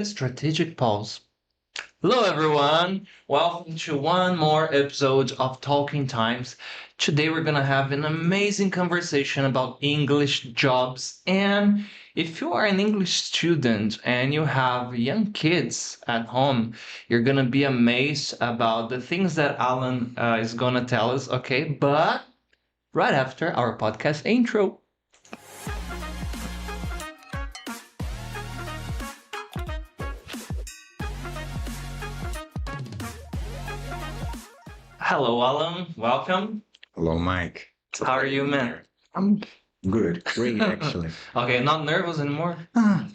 Strategic pause. Hello, everyone. Welcome to one more episode of Talking Times. Today, we're going to have an amazing conversation about English jobs. And if you are an English student and you have young kids at home, you're going to be amazed about the things that Alan is going to tell us. Okay, but right after our podcast intro. Hello, Allam. Welcome. Hello, Mike. How are you, man? I'm good. Great, actually. Okay, not nervous anymore?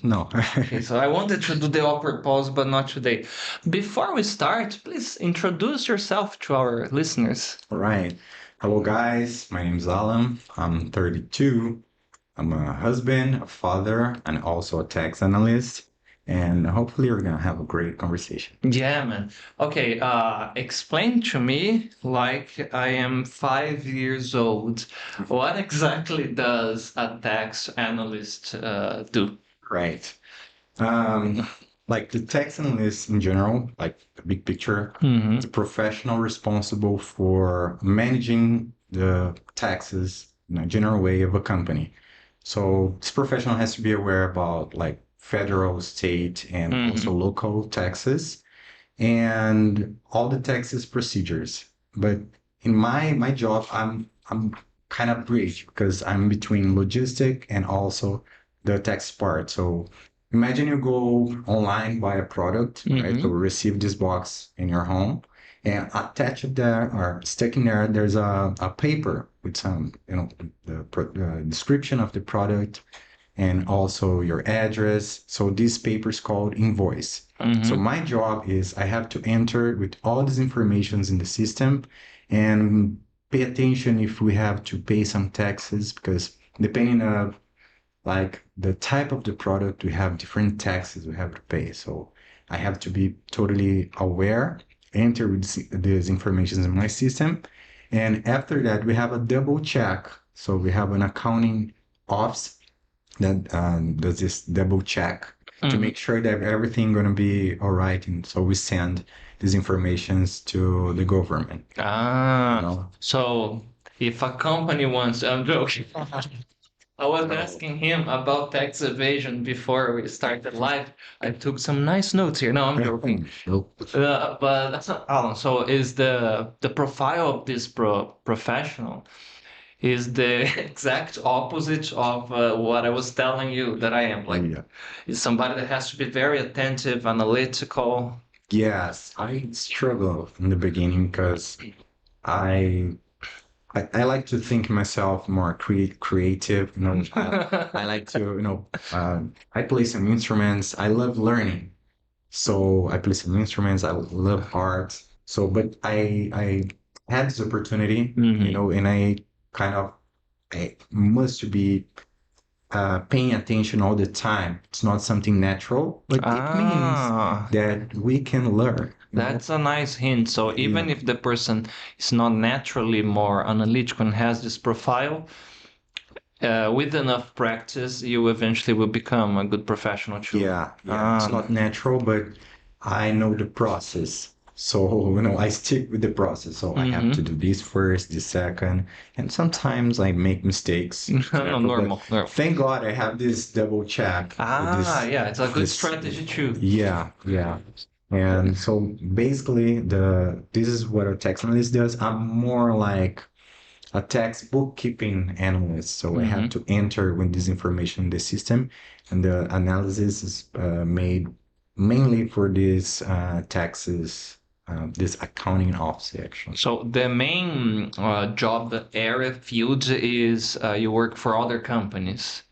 No. Okay, so I wanted to do the awkward pause, but not today. Before we start, please introduce yourself to our listeners. All right. Hello, guys. My name is Allam. I'm 32. I'm a husband, a father, and also a tax analyst. And hopefully, we're going to have a great conversation. Yeah, man. Okay, explain to me, like I am 5 years old, what exactly does a tax analyst do? Right. Like the tax analyst in general, like the big picture, Mm-hmm. it's a professional responsible for managing the taxes in a general way of a company. So this professional has to be aware about like federal, state, and also local taxes and all the taxes procedures. But in my job, I'm kind of bridge because I'm between logistic and also the tax part. So imagine you go online, buy a product, right? So receive this box in your home, and attached there or stuck in there, there's a paper with some, the description of the product and also your address. So this paper is called invoice. So my job is I have to enter with all these informations in the system and pay attention if we have to pay some taxes because depending on like the type of the product, we have different taxes we have to pay. So I have to be totally aware, enter with these informations in my system. And after that, we have a double check. So we have an accounting office that does this double check to make sure that everything going to be all right. And so we send these informations to the government. So if a company wants, I'm joking. I was asking him about tax evasion before we started live. I took some nice notes here. No, I'm joking. But that's not Alan. So is the profile of this professional is the exact opposite of what I was telling you that I am. Like, is somebody that has to be very attentive, analytical. Yes, I struggle in the beginning because I I like to think myself more creative. I like to, I play some instruments. I love learning. So I play some instruments. I love art. So, but I had this opportunity, and I kind of I must be paying attention all the time. It's not something natural, but it means that we can learn. That's a nice hint. So even if the person is not naturally more analytical and has this profile, with enough practice, you eventually will become a good professional too. Yeah. It's not natural, but I know the process. So, I stick with the process. So I have to do this first, this second, and sometimes I make mistakes. Normal. Thank God I have this double check. Yeah, it's a good strategy too. Yeah. And so basically this is what a tax analyst does. I'm more like a tax bookkeeping analyst. So I have to enter with this information in the system, and the analysis is made mainly for these taxes, this accounting office actually. So the main job area field is you work for other companies,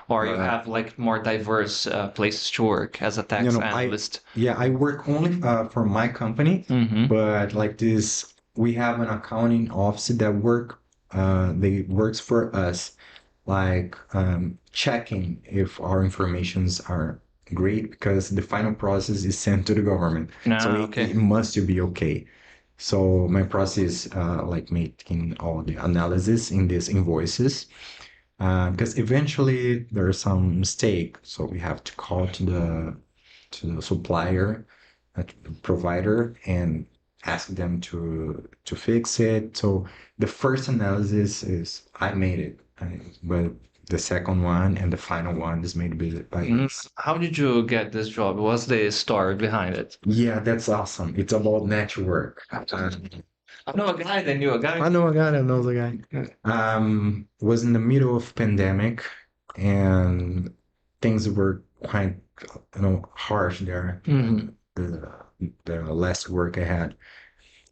or you have like more diverse places to work as a tax analyst. I work only for my company, but like this, we have an accounting office that they works for us, like checking if our informations are great because the final process is sent to the government. So it must be okay. So my process like making all the analysis in these invoices. Because eventually there's some mistake, so we have to call to the supplier, to the provider, and ask them to fix it. So the first analysis is I made it, but the second one and the final one is made by us. How did you get this job? What's the story behind it? Yeah, that's awesome. It's about network. I know a guy that knew a guy. I know a guy that knows a guy. Was in the middle of pandemic, and things were quite, harsh there. Mhm. The the last work I had,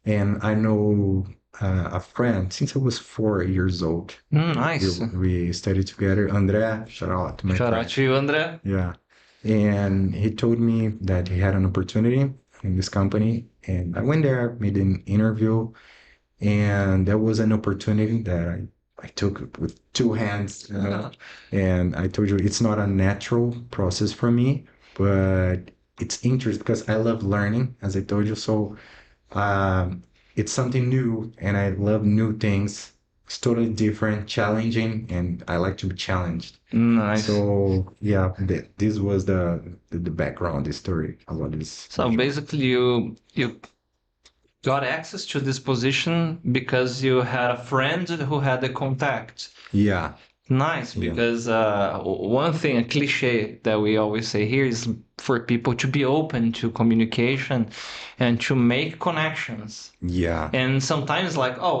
and I know a friend since I was 4 years old. Nice. We studied together. André, shout out to my Shout out friend. to you, André. Yeah, and he told me that he had an opportunity in this company, and I went there, made an interview, and that was an opportunity that I took with two hands. And I told you it's not a natural process for me, but it's interesting because I love learning, as I told you. So it's something new, and I love new things. It's totally different, challenging, and I like to be challenged. Nice. So yeah, this was the background, the story about this. So basically, you got access to this position because you had a friend who had the contact. Yeah, Nice, yeah, because one thing, a cliche that we always say here is for people to be open to communication and to make connections. yeah. And sometimes, like, oh,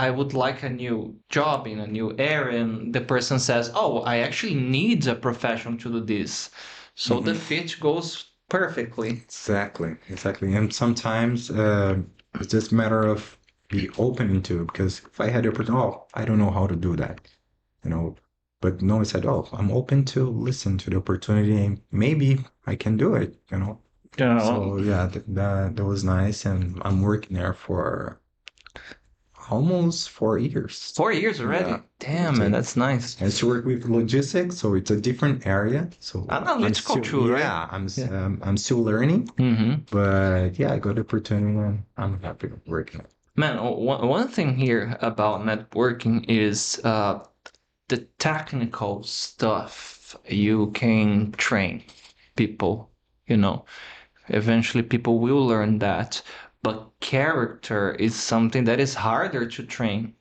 I would like a new job in a new area, and the person says, oh, I actually need a profession to do this. So the Mhm. fit goes perfectly. Exactly, exactly. And sometimes it's just a matter of be open to it, because if I had the opportunity, oh, I don't know how to do that, you know. But no, I said, oh, I'm open to listen to the opportunity, and maybe I can do it. Yeah. So yeah, that was nice, and I'm working there for almost 4 years. 4 years already? Yeah, Damn, man, that's nice. I used to work with logistics, so it's a different area. So Analytical too, right? yeah, Yeah. I'm still learning, Mm-hmm. but yeah, I got the opportunity, and I'm happy working. Man, one thing here about networking is the technical stuff you can train people, you know. Eventually, people will learn that. But character is something that is harder to train.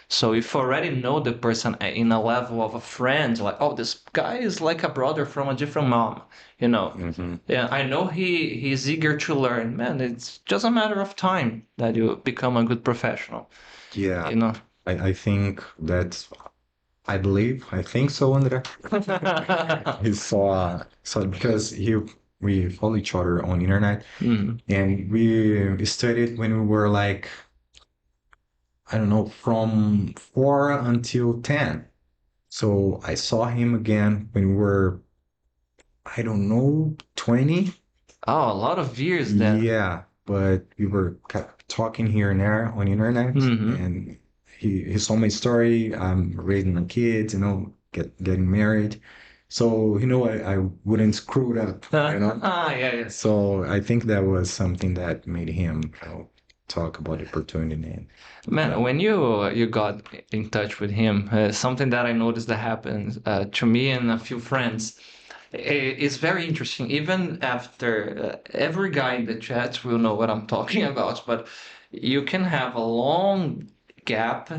So if you already know the person in a level of a friend, like, oh, this guy is like a brother from a different mom, you know. Hmm. Yeah, I know he's eager to learn. Man, it's just a matter of time that you become a good professional, Yeah, you know. I think that's, I think so, Andrea. He saw because we follow each other on internet, Mm. and we studied when we were like, I don't know, from 4 until 10. So I saw him again when we were, I don't know, 20. Oh, a lot of years then. Yeah, but we were kept talking here and there on internet, Mm-hmm. and he saw my story. I'm raising my kids, getting married. So, I wouldn't screw it up. Yeah, yeah. So I think that was something that made him, talk about the opportunity. Man, when you got in touch with him, something that I noticed that happens to me and a few friends is very interesting. Even after every guy in the chat will know what I'm talking about, but you can have a long gap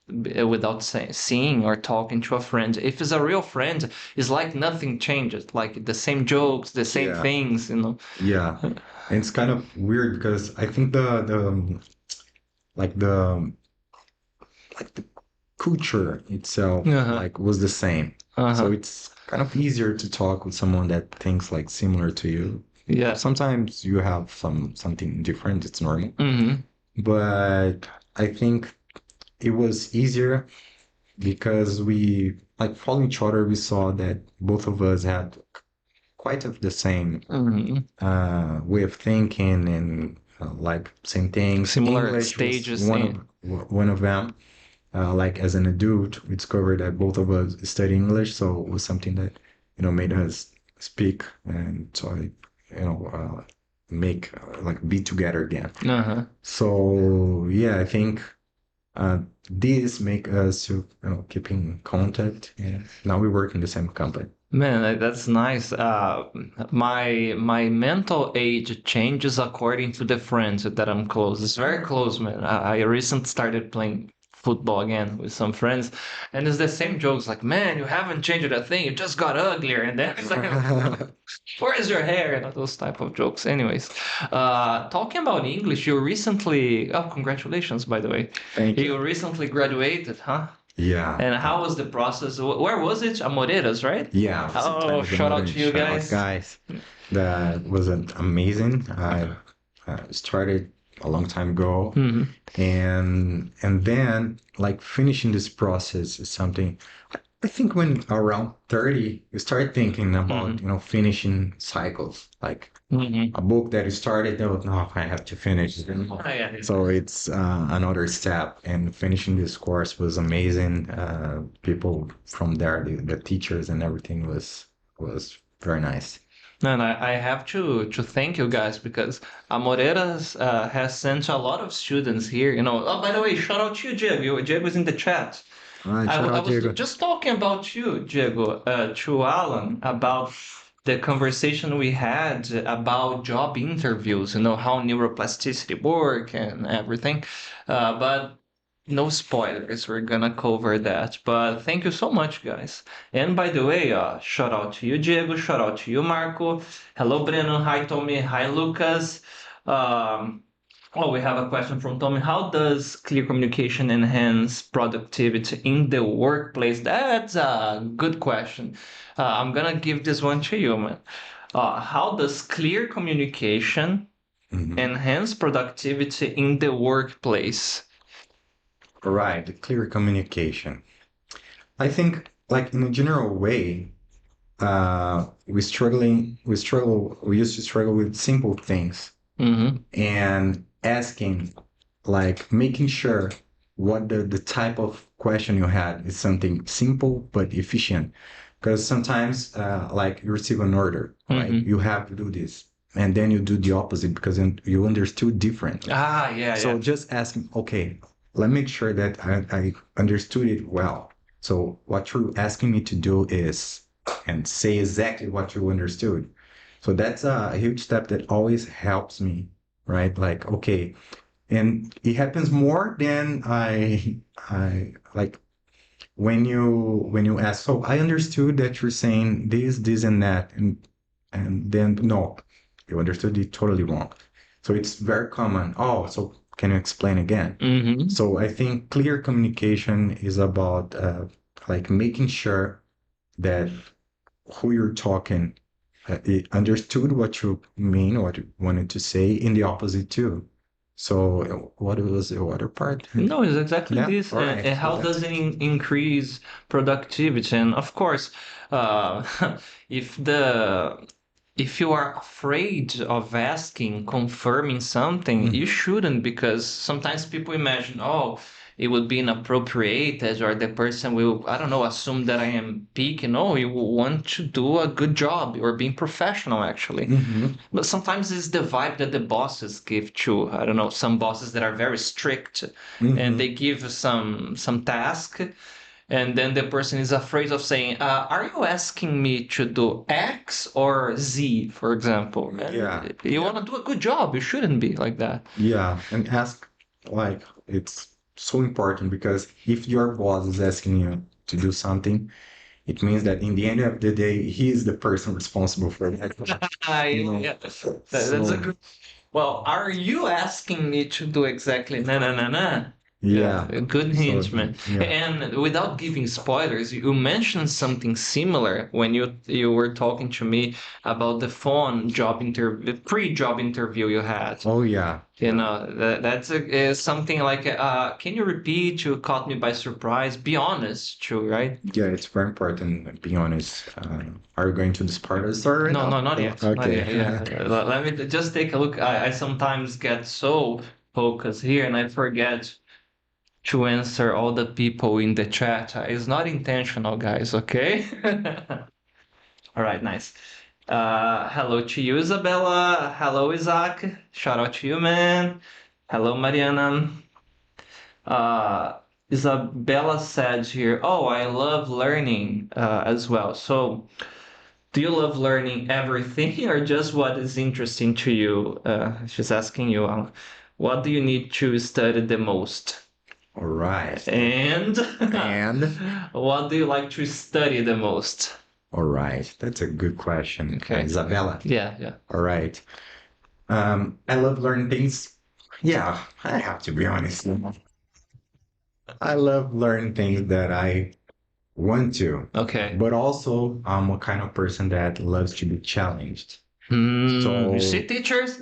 without seeing or talking to a friend. If it's a real friend, it's like nothing changes, like the same jokes, the same Yeah, things, you know. yeah. And it's kind of weird because I think like the like the culture itself Uh-huh. like was the same. So Uh-huh. it's kind of easier to talk with someone that thinks like similar to you. Yeah. Sometimes you have something different, it's normal. Mm-hmm. But I think it was easier because we like following each other, we saw that both of us had quite of the same Mm-hmm. way of thinking, and like same things. Similar English was stages. one of them. Like as an adult, we discovered that both of us study English, so it was something that made us speak, and so make like be together again. Uh-huh. So yeah, I think uh, this make us to keep in contact, and now we work in the same company. Man, that's nice. My mental age changes according to the friends that I'm close. It's very close, man. I recently started playing football again with some friends, and it's the same jokes like, "Man, you haven't changed a thing. You just got uglier." And then it's like, "Where is your hair?" And those type of jokes. Anyways, talking about English, you recently. Oh, congratulations, by the way. Thank you. You recently graduated, huh? Yeah. And how was the process? Where was it? Amoreiras, right? Yeah. Oh, shout out to you Shout out, guys. guys. That was amazing. I started a long time ago, Mhm. and then like finishing this process is something. I think when around 30, you start thinking about, finishing cycles, like Mhm. a book that you started, oh, no, I have to finish. Oh, yeah. So it's another step, and finishing this course was amazing. People from there, the teachers and everything was very nice. And I have to thank you guys because Amoreiras has sent a lot of students here. Oh, by the way, shout out to you, Diego. Diego's in the chat. All right, shout I out was Diego. just talking about you, Diego, to Alan about the conversation we had about job interviews, how neuroplasticity work and everything. But no spoilers, we're gonna cover that. But thank you so much, guys. And by the way, shout out to you, Diego. Shout out to you, Marco. Hello, Breno. Hi, Tommy. Hi, Lucas. Um, Oh, we have a question from Tommy. How does clear communication enhance productivity in the workplace? That's a good question. I'm gonna give this one to you, man. How does clear communication Mhm. enhance productivity in the workplace? All right, the clear communication. I think, like in a general way, we used to struggle with simple things Mm-hmm. and asking, like making sure what the type of question you had is something simple but efficient. Because sometimes, like you receive an order, right? Mm-hmm. You have to do this, and then you do the opposite because you understood differently. Yeah, So yeah. just asking, okay, let me make sure that I understood it well. So what you're asking me to do is, and say exactly what you understood. So that's a huge step that always helps me, right? Like, okay, and it happens more than I like when you ask. So I understood that you're saying this, and that, and then no, you understood it totally wrong. So it's very common. Oh, so can you explain again? Mm-hmm. So I think clear communication is about like making sure that who you're talking understood what you mean, what you wanted to say, in the opposite too. So what was the other part? No, it's exactly Yeah, this. all right. And So how does that's it increase productivity? And of course, uh, if the if you are afraid of asking, confirming something, you shouldn't, because sometimes people imagine, oh, it would be inappropriate, or the person will, I don't know, assume that I am peaking. No, you want to do a good job. You're being professional, actually. Mhm. But sometimes it's the vibe that the bosses give to, I don't know, some bosses that are very strict and Mhm. they give some task, and then the person is afraid of saying, "Are you asking me to do X or Z, for example?" Yeah, And you want to do a good job. You shouldn't be like that. yeah, and ask, like, it's so important because if your boss is asking you to do something, it means that in the end of the day, he is the person responsible for that. You know, Yeah, that's a so good. Well, are you asking me to do exactly na na na na? Yeah, yeah, a good so hint, man. yeah. And without giving spoilers, you mentioned something similar when you were talking to me about the phone job interview, pre-job interview you had. Oh yeah, That's is something like, can you repeat? You caught me by surprise. Be honest, true, right? yeah. It's very important. Be honest. Are you going to this part of the story right No, now? no, not Oh, yet. Not okay. yet. Yeah. Let me just take a look. I sometimes get so focused here and I forget to answer all the people in the chat. It's not intentional, guys, okay? All right, nice. Hello to you, Isabella. Hello, Isaac. Shout out to you, man. Hello, Mariana. Uh, Isabella said here, "Oh, I love learning as well." So, do you love learning everything or just what is interesting to you? She's asking you, what do you need to study the most? All right. And And what do you like to study the most? all right, that's a good question, Okay. Isabella. Yeah, yeah. All right. I love learning things. Yeah, I have to be honest. I love learning things that I want to, Okay. but also I'm a kind of person that loves to be challenged. You see So teachers?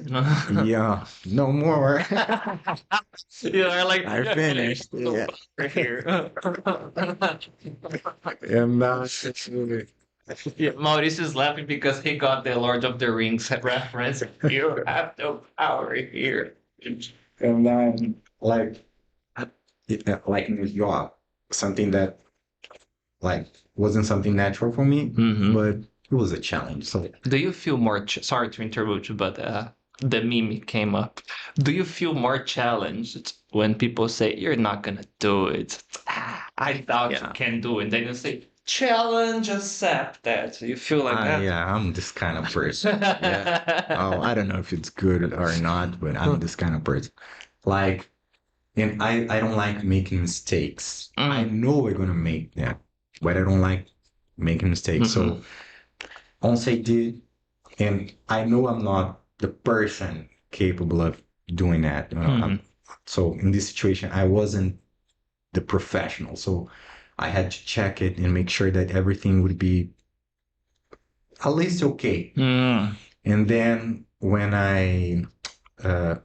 yeah, no more. You are like, I "Yeah, finished. go Yeah. over here." And Yeah, Maurice is laughing because he got the Lord of the Rings reference. You have no power here. and then like New York, something that like wasn't something natural for me, Mhm. but it was a challenge. So Do you feel more, sorry to interrupt you, but the meme came up. Do you feel more challenged when people say, "You're not gonna do it"? I doubt you yeah, can do it. Then you say, "Challenge accepted." You feel like that? yeah, I'm this kind of person. Yeah. Oh, I don't know if it's good or not, but I'm this kind of person. Like, and I don't like making mistakes. I Mm. know we're gonna make them, but I don't like making mistakes. Mhm. So once I did, and I know I'm not the person capable of doing that. Mhm. So in this situation, I wasn't the professional. So I had to check it and make sure that everything would be at least okay. Mm. And then when I uh,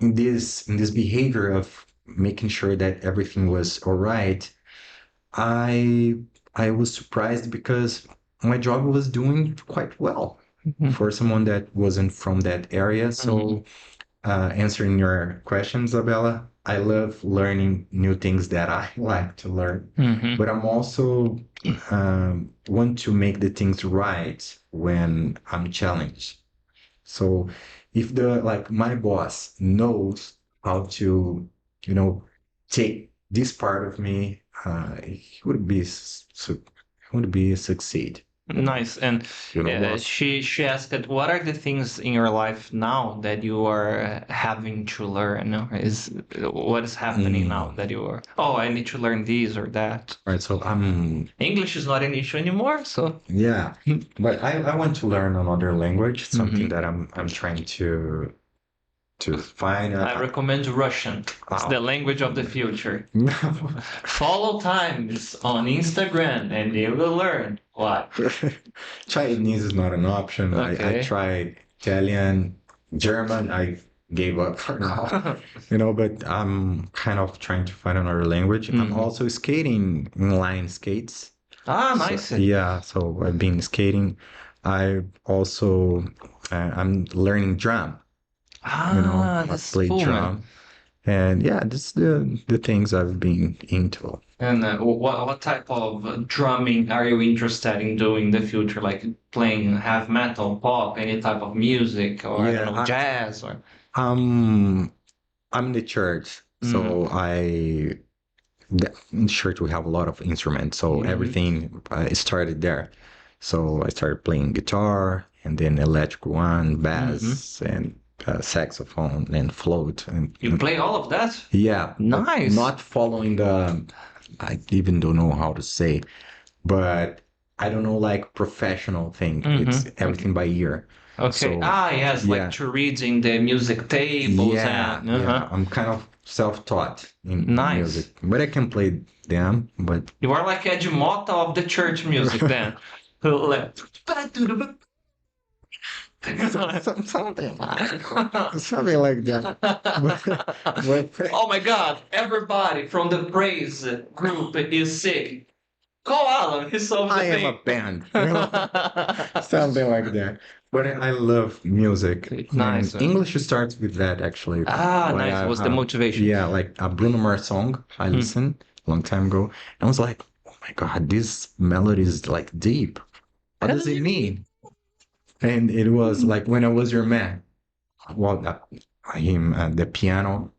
in this behavior of making sure that everything was all right, I I was surprised because my job was doing quite well Mhm. for someone that wasn't from that area. Mhm. So answering your question, Isabella, I love learning new things that I like to learn, Mhm. but I'm also want to make the things right when I'm challenged. So if the like my boss knows how to, you know, take this part of me, he would be would be succeed. Nice. And You know, boss. she asked, "What are the things in your life now that you are having to learn? Is what is happening now Mm, that you are? Oh, I need to learn this or that. right. So I'm English is not an issue anymore, so." yeah, but I want to learn another language, something Mhm. that I'm trying to find. I recommend Russian. It's the language of the future. Follow times on Instagram and you will learn. What? Chinese is not an option. I Okay. tried Italian, German. I gave up for now, but I'm kind of trying to find another language. I'm Mhm. also skating inline skates. Ah, So nice. yeah, so I've been skating. I also I'm learning drum. Ah, I that's play cool, man. drum, and yeah, this the things I've been into. And what type of drumming are you interested in doing in the future? Like playing heavy metal, pop, any type of music, or I don't Yeah, know, jazz, or. I'm I'm in the church, Mm. so in church we have a lot of instruments, so Mhm. everything started there. So I started playing guitar, and then electric one, Mhm. bass, and saxophone, and float, You play all of that? yeah, but Nice. not following the. I even don't know how to say, but I don't know like professional thing. It's Okay. everything by ear. Okay. So Ah, yes, like yeah, to reading the music tables yeah, and yeah. I'm kind of self-taught in nice. music, but I can play them. But You are like Ed Mota of the church music then. Like- something something like that. But Oh my God! Everybody from the praise group is sick. Call Alan. He solved I the am a thing. band, something like that. But I love music, Nice, and man. English starts with that actually. Ah, When nice. Was the motivation? yeah, like a Bruno Mars song I Hmm. listened a long time ago, and I was like, oh my God, this melody is like deep. What does it mean? And it was like when I was your man. Well, him, the piano.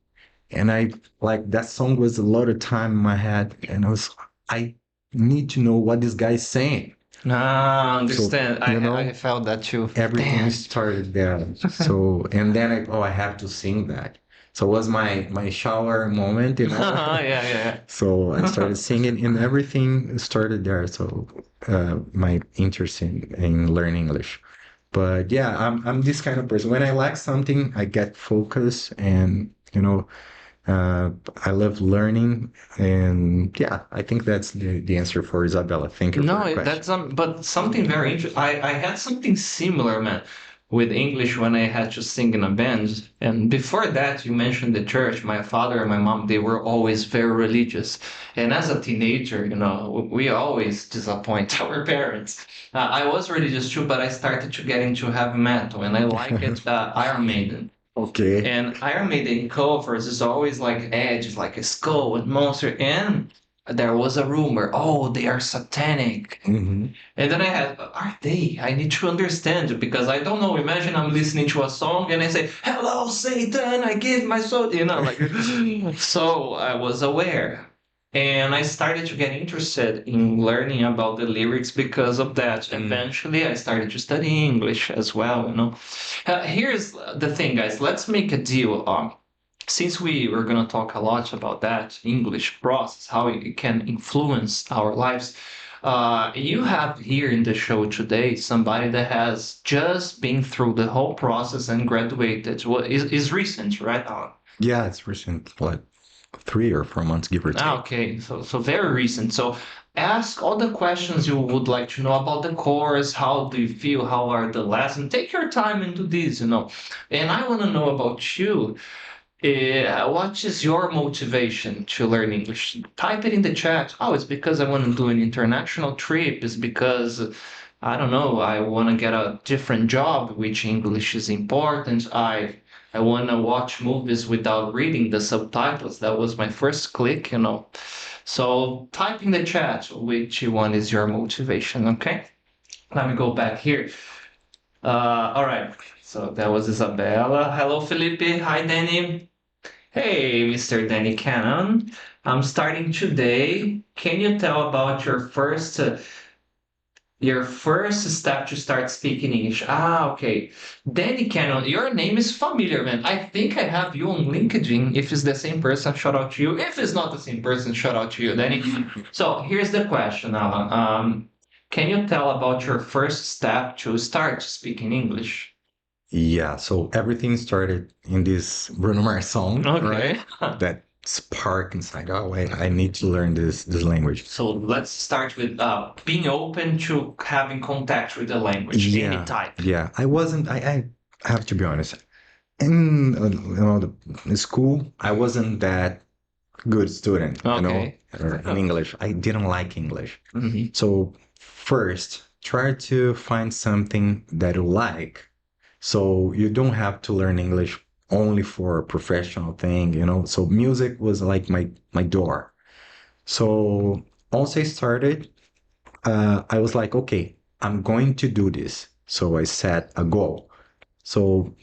And I like that song was a lot of time in my head, and I need to know what this guy is saying. Ah, So, understand. you I know, felt that too. everything Damn. started there. So, and then I have to sing that. So it was my shower moment, you know. Yeah, yeah, So I yeah. started singing, and everything started there. So my interest in learning English. But yeah, I'm this kind of person. When I like something, I get focused, and uh, I love learning. And yeah, I think that's the answer for Isabella. Thank you for No, your question. that's but something very interesting. I had something similar, man, with English when I had to sing in a band. And before that, you mentioned the church. My father and my mom, they were always very religious. And as a teenager, we always disappoint our parents. I was religious too, but I started to get into heavy metal, and I like it. Iron Maiden. Okay. And Iron Maiden covers is always like edge, like a skull and monster. And there was a rumor, oh, they are satanic. Hmm. And then I had, are they? I need to understand it because I don't know. Imagine I'm listening to a song and I say, hello, Satan, I give my soul, like, so I was aware. And I started to get interested in learning about the lyrics because of that. Eventually, I started to study English as well. Here's the thing, guys. Let's make a deal. Since we were going to talk a lot about that English process, how it can influence our lives, you have here in the show today somebody that has just been through the whole process and graduated. Well, is recent, right? Yeah, it's recent, like 3 or 4 months, give or take. Okay, so very recent. So ask all the questions you would like to know about the course. How do you feel? How are the lessons? Take your time and do this. And I want to know about you. What is your motivation to learn English? Type it in the chat. Oh, it's because I want to do an international trip. It's because, I don't know, I want to get a different job, which English is important. I want to watch movies without reading the subtitles. That was my first click. So type in the chat which one is your motivation, okay? Let me go back here. All right. So that was Isabella. Hello, Felipe. Hi, Danny. Hey, Mr. Danny Cannon. I'm starting today. Can you tell about your first step to start speaking English? Ah, okay. Danny Cannon, your name is familiar, man. I think I have you on LinkedIn. If it's the same person, shout out to you. If it's not the same person, shout out to you, Danny. So here's the question, Alan. Can you tell about your first step to start speaking English? Yeah, so everything started in this Bruno Mars song, right? Okay. That spark inside. Oh, wait, I need to learn this language. So let's start with being open to having contact with the language, any Yeah, type. yeah. I wasn't. I have to be honest. In school, I wasn't that good student. Okay. In English, I didn't like English. Mhm. So first, try to find something that you like. So you don't have to learn English only for a professional thing. So music was like my door. So once I started, I was like, okay, I'm going to do this. So I set a goal. So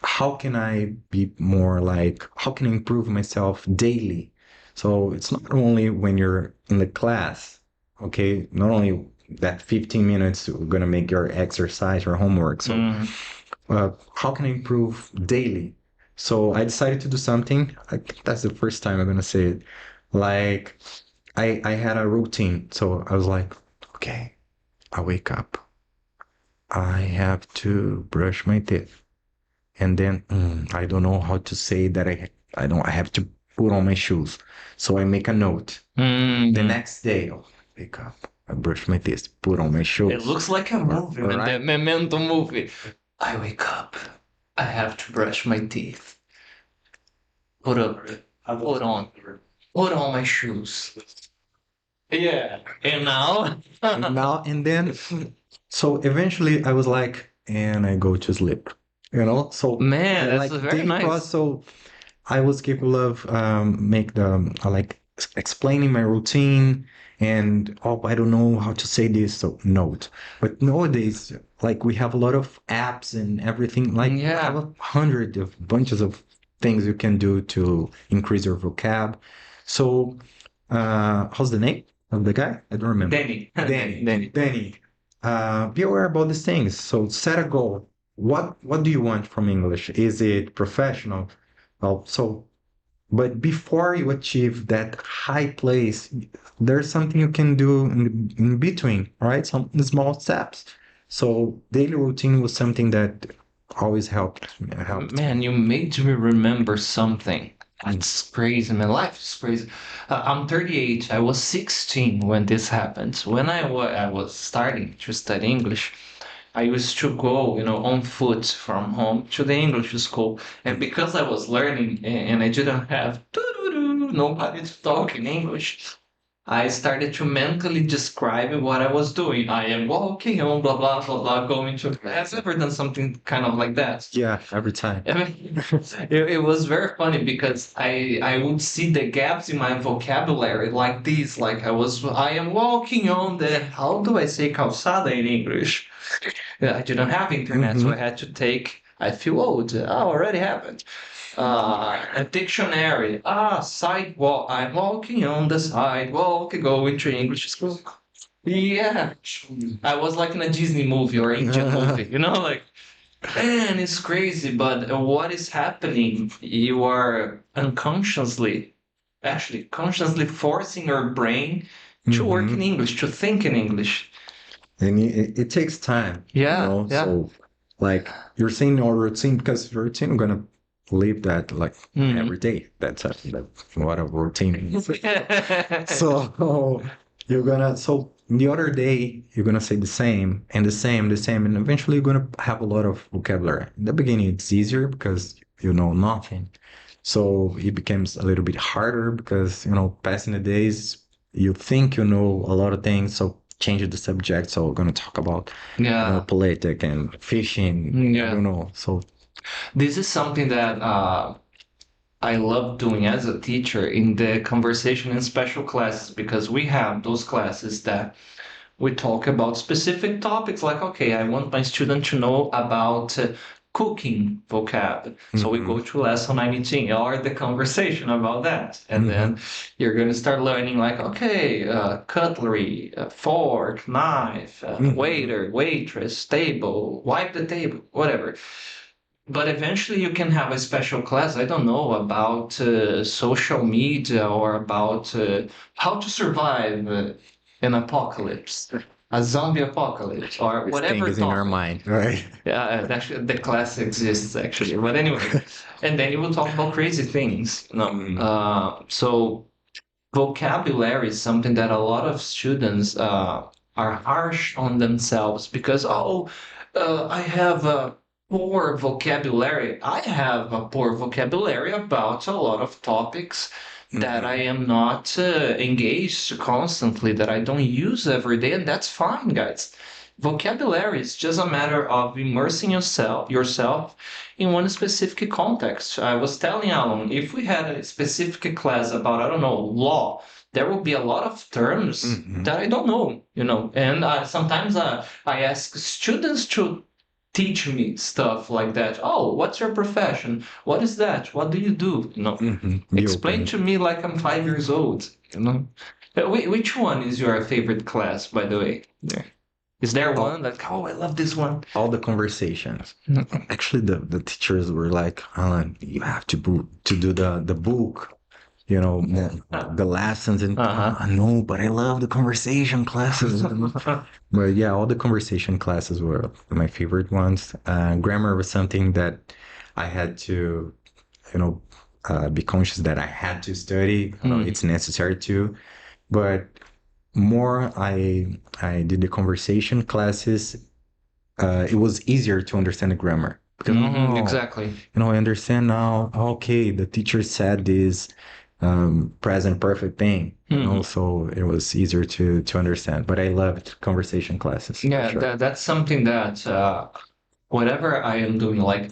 how can I be more like, how can I improve myself daily? So it's not only when you're in the class, okay, not only that 15 minutes you're gonna make your exercise or homework. So Mm. how can I improve daily? So I decided to do something. I think that's the first time I'm gonna say it. Like I had a routine. So I was like, okay, I wake up. I have to brush my teeth. And then I don't know how to say that I have to put on my shoes. So I make a note. The Mm. next day, I wake up, I brush my teeth, put on my It shoes. looks like a movie, All man. The right. Memento movie. I wake up. I have to brush my teeth. Put up, put on, put on my shoes. Yeah. And now? And then, so eventually I was like, and I go to sleep. So Man, that's like very daily process. nice. So I was capable of make the like explaining my routine and I don't know how to say this, so note. But nowadays, like we have a lot of apps and everything. Like we have Yeah. 100 of bunches of things you can do to increase your vocab. So, how's the name of the guy? I don't remember. Danny. Danny. Danny. Be aware about these things. So set a goal. What do you want from English? Is it professional? Well, so but before you achieve that high place, there's something you can do in between, right? Some small steps. So daily routine was something that always helped Man, me. you made me remember something. That's crazy. My life is crazy. I'm 38. I was 16 when this happened. When I was starting to study English, I used to go, on foot from home to the English school. And because I was learning and I didn't have nobody to talk in English, I started to mentally describe what I was doing. I am walking on blah blah blah blah going to class. Ever done something kind of like that? Yeah, every time. I mean, it was very funny because I would see the gaps in my vocabulary like this, like I am walking on the how do I say calçada in English? Yeah, I didn't have internet, so I Hmm. had to take. I feel old. Already happened. A dictionary. Sidewalk. I'm walking on the sidewalk, going to English school. Yeah, I was like in a Disney movie or Indian movie, like. Man, it's crazy, but what is happening? You are actually consciously forcing your brain to work in Hmm. English, to think in English. And it takes time, Yeah, yeah. So like you're saying your routine because your routine I'm gonna live that like Hmm. every day. That's what a routine is. So you're gonna so the other day you're gonna say the same and the same, the same, and eventually you're gonna have a lot of vocabulary. In the beginning it's easier because you know nothing. So it becomes a little bit harder because passing the days you think you know a lot of things. So change the subject. So we're gonna talk about Yeah, politic and fishing. I yeah. don't know. So This is something that I love doing as a teacher in the conversation in special classes because we have those classes that we talk about specific topics like, okay, I want my student to know about cooking vocab. So we mhm, go to lesson 19 or the conversation about that. And then mhm, you're going to start learning like, okay, cutlery, fork, knife, mhm, waiter, waitress, table, wipe the table, whatever. But eventually you can have a special class, I don't know, about social media or about how to survive an apocalypse, a zombie apocalypse, or this thing whatever is in our topic. mind, right? Yeah, actually, the class exists actually. But anyway, and then you will talk about crazy things. Mhm, So vocabulary is something that a lot of students are harsh on themselves because, I have a poor vocabulary. I have a poor vocabulary about a lot of topics that I mhm, am not engaged constantly, that I don't use every day, and that's fine, guys. Vocabulary is just a matter of immersing yourself in one specific context. I was telling Alan, if we had a specific class about, I don't know, law, there will be a lot of terms mhm. that I don't know. And sometimes I ask students to teach me stuff like that. Oh, what's your profession? What is that? What do you do? Be Explain open. to me like I'm 5 years old. Which one is your favorite class, by the way? Yeah. Is there one All, like, oh, I love this one? all the conversations. Actually, the teachers were like, Alan, you have to do the book, the lessons, and Uh-huh. no, but I love the conversation classes. But yeah, all the conversation classes were my favorite ones. Grammar was something that I had to, you know, be conscious that I had to study. Hmm. It's necessary to, but more I did the conversation classes. It was easier to understand the grammar because Exactly. I understand now. Okay, the teacher said this present perfect thing. Hmm. So it was easier to understand. But I loved conversation classes for Yeah, sure. that's something that whatever I am doing, like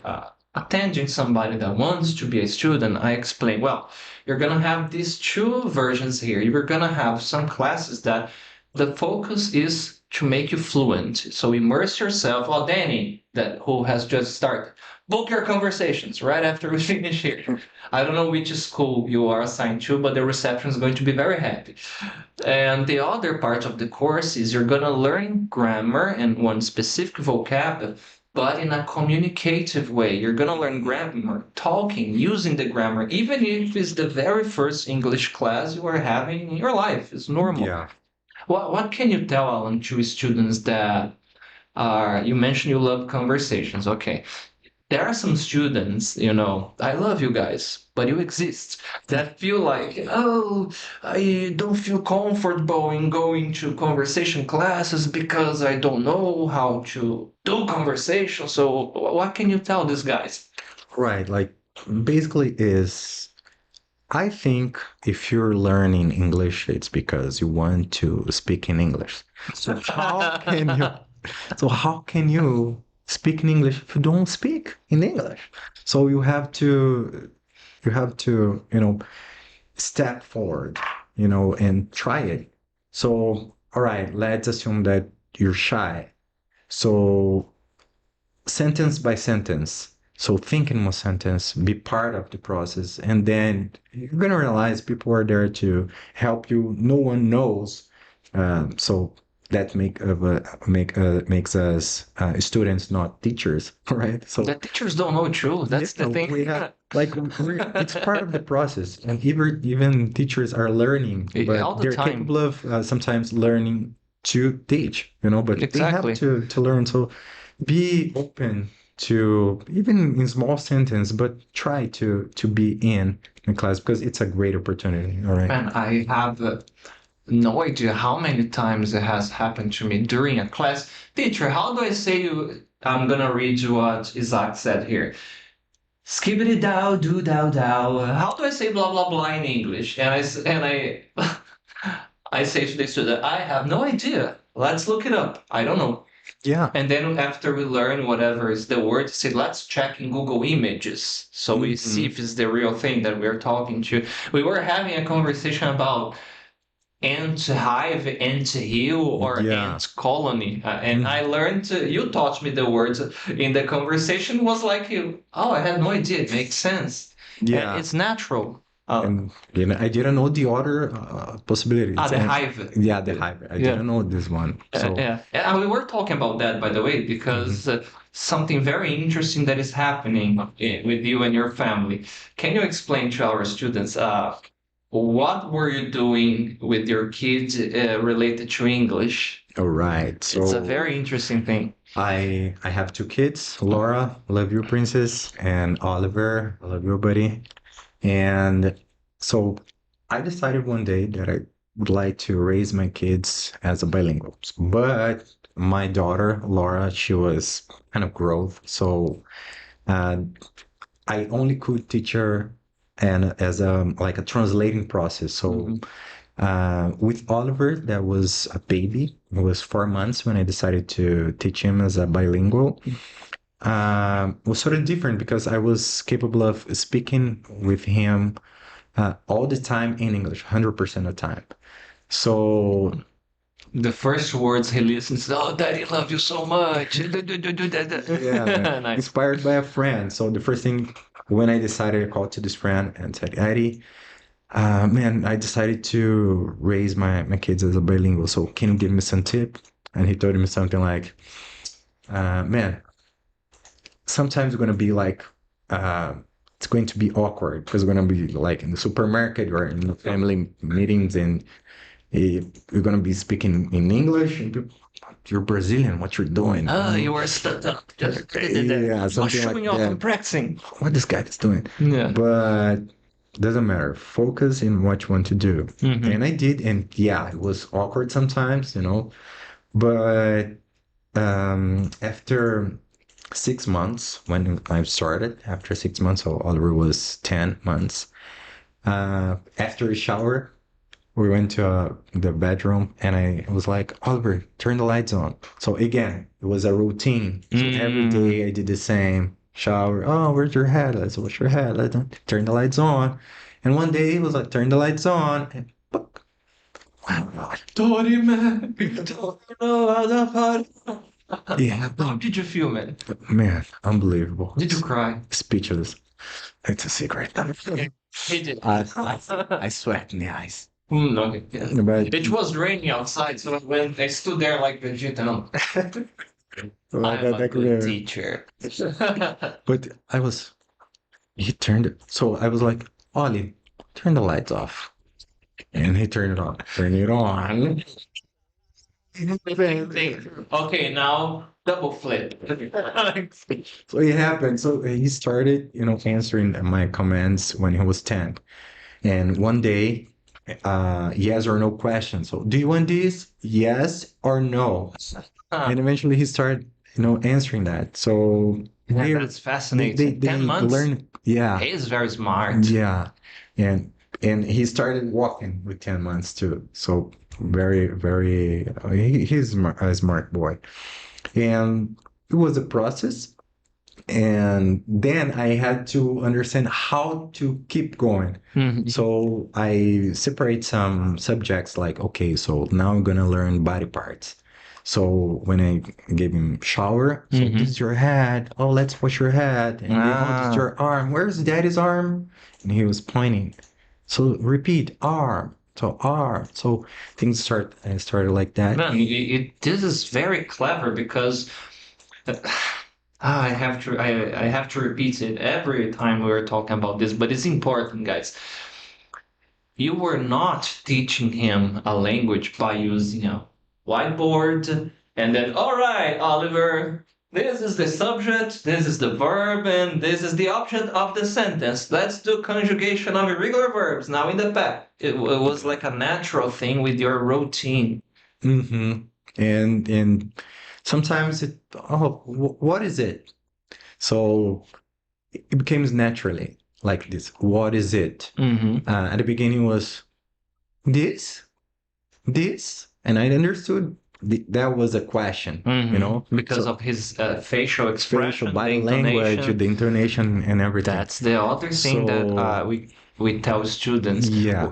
attending somebody that wants to be a student, I explain, well, you're gonna have these two versions here. You're gonna have some classes that the focus is to make you fluent. So immerse yourself. Well, Danny, that who has just started, book your conversations right after we finish here. I don't know which school you are assigned to, but the reception is going to be very happy. And the other part of the course is you're going to learn grammar and one specific vocab, but in a communicative way. You're going to learn grammar, talking, using the grammar, even if it's the very first English class you are having in your life. It's normal. Yeah. What can you tell, Alan, to students that are, you mentioned you love conversations. Okay. There are some students, I love you guys, but you exist, that feel like, oh, I don't feel comfortable in going to conversation classes because I don't know how to do conversation. So what can you tell these guys? Right. Like basically is I think if you're learning English, it's because you want to speak in English. So how can you speak in English if you don't speak in English? So you have to, step forward, and try it. So, all right, let's assume that you're shy. So sentence by sentence. So think in one sentence, be part of the process, and then you're gonna realize people are there to help you. No one knows, so that makes us students, not teachers, right? So The teachers don't know too. That's the thing. we have like it's part of the process, and even teachers are learning, All but the they're time. capable of sometimes learning to teach, but they have Exactly. to learn. So be open to even in small sentence, but try to be in a class because it's a great opportunity. All right. And I have no idea how many times it has happened to me during a class. Teacher, how do I say you? I'm gonna read you what Isaac said here. Skibbity dow do dow dow. How do I say blah blah blah in English? And I I say to the student, I have no idea. Let's look it up. I don't know. Yeah. And then after we learn whatever is the word, say let's check in Google Images so we see if it's the real thing that we're talking to. We were having a conversation about ant hive, ant hill, or Yeah. ant colony. And I learned, you taught me the words in the conversation was like, oh, I had no idea. It makes sense. Yeah. It's natural. And I didn't know the other possibilities. The And- hive. Yeah, the hybrid. I Yeah. didn't know this one. So Yeah. And we were talking about that, by the way, because something very interesting that is happening with you and your family. Can you explain to our students what were you doing with your kids related to English? all right. So It's a very interesting thing. I have two kids, Laura, love you, princess, and Oliver, I love you, buddy. And so I decided one day that I would like to raise my kids as a bilingual. But my daughter, Laura, she was kind of growth. So uh, I only could teach her and as like a translating process. So with Oliver, that was a baby. It was 4 months when I decided to teach him as a bilingual. Was sort of different because I was capable of speaking with him all the time in English, 100% of the time. So The first words he listens, oh, Daddy, love you so much. yeah, man. Nice. Inspired by a friend. So the first thing when I decided, I called to this friend and said, Eddie, man, I decided to raise my kids as a bilingual. So can you give me some tip? And he told me something like, man, sometimes it's going to be like, it's going to be awkward because we're going to be like in the supermarket or in the family meetings and you're going to be speaking in English and people, you're Brazilian, what you're doing? You were stuck up. Yeah, something showing like off that. and practicing. What this guy is doing? Yeah. But doesn't matter. Focus in what you want to do. And I did, and yeah, it was awkward sometimes, but after 6 months, when I started, after 6 months, so Oliver was 10 months. After a shower, we went to the bedroom and I was like, Oliver, turn the lights on. So again, it was a routine. So every day I did the same. Shower. Oh, where's your head? Let's wash your head. Let's turn the lights on. And one day it was like, turn the lights on. And Tori, man, you don't know how to party. Yeah, How did you feel, man? man, unbelievable. Did you cry? Speechless. It's a secret. He did. I sweat in the eyes. Okay, yeah. But It was raining outside, so when I stood there like legit, I'm a good teacher. but I was he turned it. So I was like, Ollie, turn the lights off. And he turned it on. Turn it on. Same thing. Okay, now double flip. So it happened. So he started, answering my commands when he was 10. And one day, yes or no question. So do you want this? Yes or no? And eventually he started, answering that. So Yeah, that's fascinating. they 10 months. learn. Yeah. He is very smart. Yeah. And he started walking with 10 months too. So very, very, he's a smart boy. And it was a process. And then I had to understand how to keep going. Mhm. So I separate some subjects like, okay, so now I'm gonna learn body parts. So when I gave him shower, so Mhm. this is your head. Oh, let's wash your head. And then, oh, this is your arm. Where's daddy's arm? And he was pointing. So repeat arm. So arm. So things started like that. Man, this is very clever because I have to repeat it every time we were talking about this, but it's important, guys. You were not teaching him a language by using a whiteboard and then, all right, Oliver, this is the subject, this is the verb, and this is the object of the sentence. Let's do conjugation of irregular verbs now in the past. It was like a natural thing with your routine. Mm-hmm. And sometimes what is it? So it becomes naturally like this. What is it? Mm-hmm. At the beginning was this, and I understood that was a question, Because So of his facial expression, facial the body language, intonation. the intonation, and everything. That's the other thing that So we tell students. yeah,